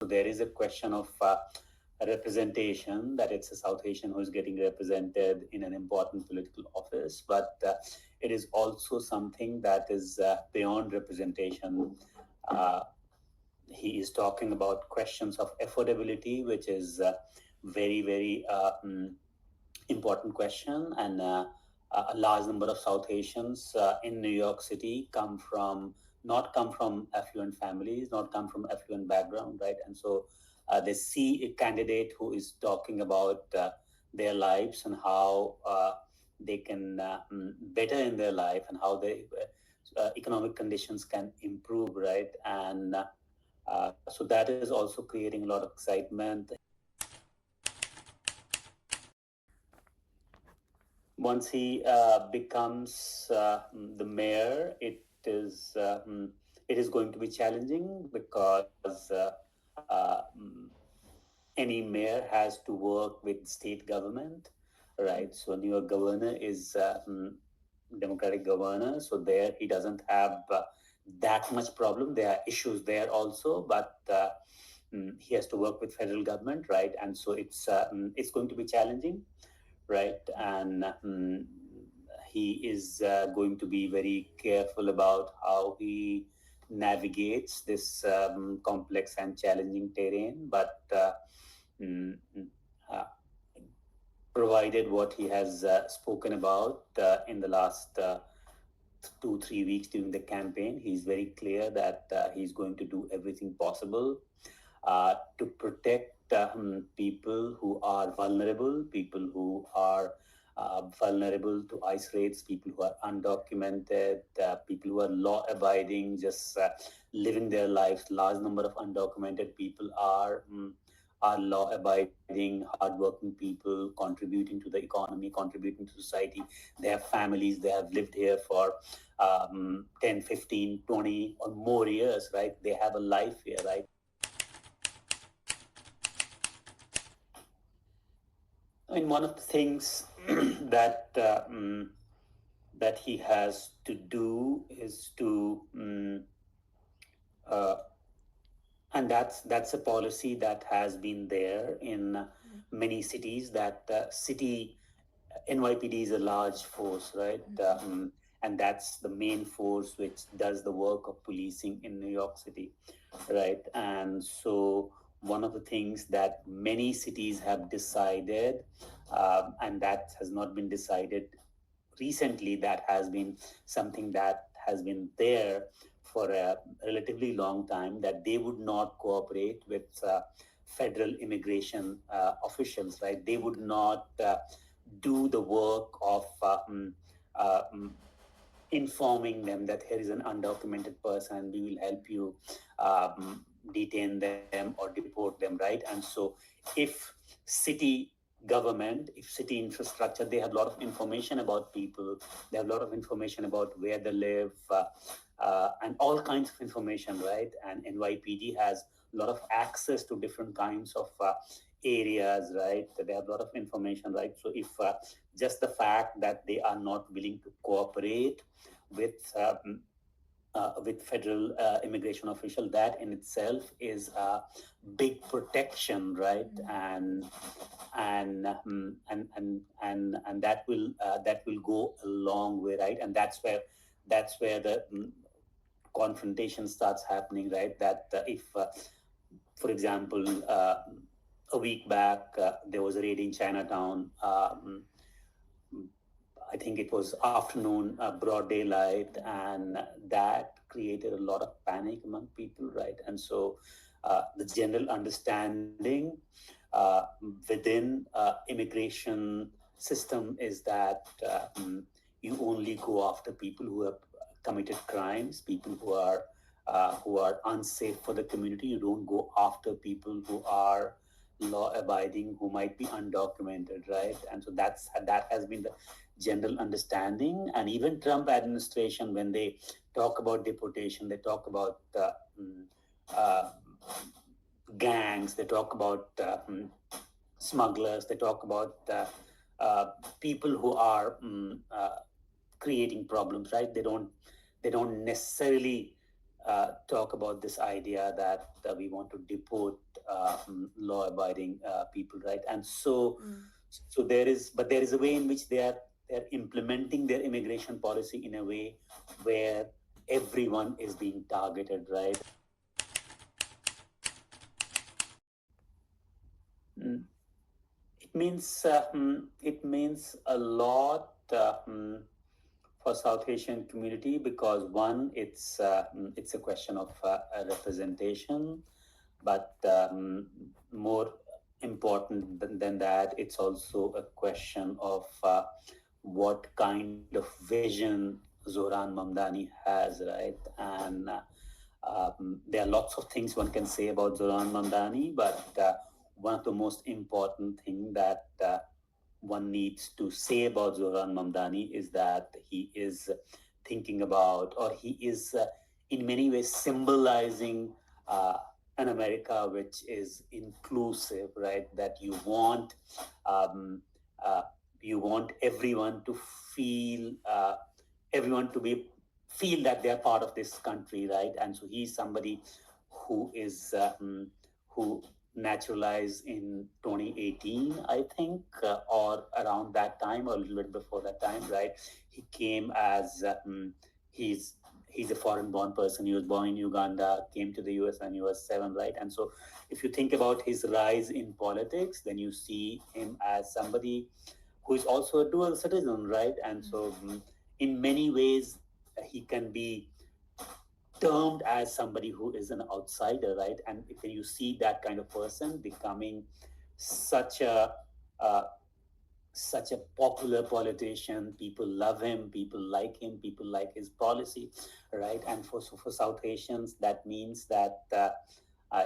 there is a question of representation, that it's a South Asian who is getting represented in an important political office, but it is also something that is beyond representation. Uh, he is talking about questions of affordability, which is very, very important question. And a large number of South Asians in New York City not come from affluent families, not come from affluent background, right? And so they see a candidate who is talking about their lives and how they can better in their life and how their economic conditions can improve, right? And so that is also creating a lot of excitement. Once he becomes the mayor, it is going to be challenging because any mayor has to work with state government, right? So New York governor is Democratic governor, so there he doesn't have that much problem. There are issues there also, but he has to work with federal government, right? And so it's going to be challenging, right? And he is going to be very careful about how he navigates this complex and challenging terrain. But mm, uh, provided what he has spoken about in the last 2-3 weeks during the campaign, he's very clear that he's going to do everything possible to protect people who are vulnerable, people who are vulnerable to ICE raids, people who are undocumented, people who are law-abiding, just living their lives. Large number of undocumented people are law-abiding, hardworking people, contributing to the economy, contributing to society. They have families, they have lived here for 10, 15, 20 or more years, right? They have a life here, right? I mean, one of the things that that he has to do is to, uh, and that's a policy that has been there in many cities. That city NYPD is a large force, right? And that's the main force which does the work of policing in New York City, right? And so one of the things that many cities have decided, and that has not been decided recently, that has been something that has been there for a relatively long time, that they would not cooperate with federal immigration officials, right? They would not do the work of uh, informing them that here is an undocumented person, we will help you detain them or deport them, right? And so if city government, if city infrastructure, they have a lot of information about people, they have a lot of information about where they live, and all kinds of information, right? And NYPD has a lot of access to different kinds of areas, right? They have a lot of information, right? So if just the fact that they are not willing to cooperate with federal immigration official, that in itself is a big protection, right? And that will go a long way, right? And that's where the confrontation starts happening, right? That if for example, a week back, there was a raid in Chinatown. I think it was afternoon, broad daylight, and that created a lot of panic among people, right? And so the general understanding within immigration system is that you only go after people who have committed crimes, people who are unsafe for the community. You don't go after people who are law-abiding, who might be undocumented, right? And so that has been the general understanding. And even Trump administration, when they talk about deportation, they talk about uh, gangs, they talk about smugglers, they talk about people who are creating problems, right? They don't necessarily talk about this idea that we want to deport law-abiding people, right? And so there is a way in which they're implementing their immigration policy in a way where everyone is being targeted, right? Mm. It means a lot for South Asian community because one, it's a question of representation, but more important than that, it's also a question of what kind of vision Zohran Mamdani has, right? And there are lots of things one can say about Zohran Mamdani, but one of the most important thing that one needs to say about Zohran Mamdani is that he is thinking about, or he is in many ways symbolizing uh, an America which is inclusive, right? That um, uh, you want everyone to feel, everyone to be feel that they're part of this country, right? And so he's somebody who is who naturalized in 2018, I think, or around that time, or a little bit before that time, right? He came as he's he's a foreign-born person. He was born in Uganda, came to the US when he was 7, right? And so, if you think about his rise in politics, then you see him as somebody who is also a dual citizen, right? And so, in many ways, he can be termed as somebody who is an outsider, right? And if you see that kind of person becoming such a uh, such a popular politician, people love him, people like his policy, right? And for South Asians, that means that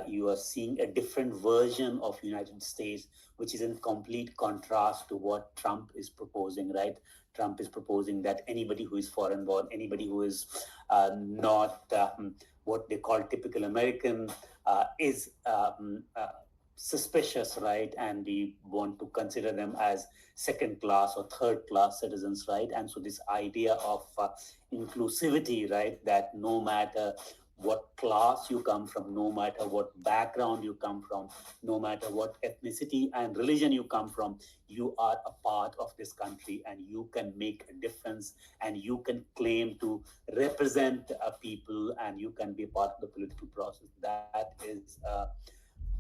you are seeing a different version of United States, which is in complete contrast to what Trump is proposing, right? Trump is proposing that anybody who is foreign born, anybody who is not what they call typical American is suspicious, right? And we want to consider them as second class or third class citizens, right? And so this idea of inclusivity, right? That no matter what class you come from, no matter what background you come from, no matter what ethnicity and religion you come from, you are a part of this country and you can make a difference and you can claim to represent people and you can be part of the political process. That is a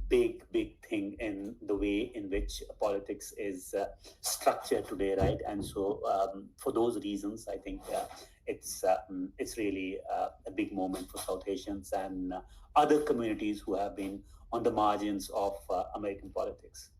big thing in the way in which politics is structured today, right? And so for those reasons, I think it's really a big moment for South Asians and other communities who have been on the margins of American politics.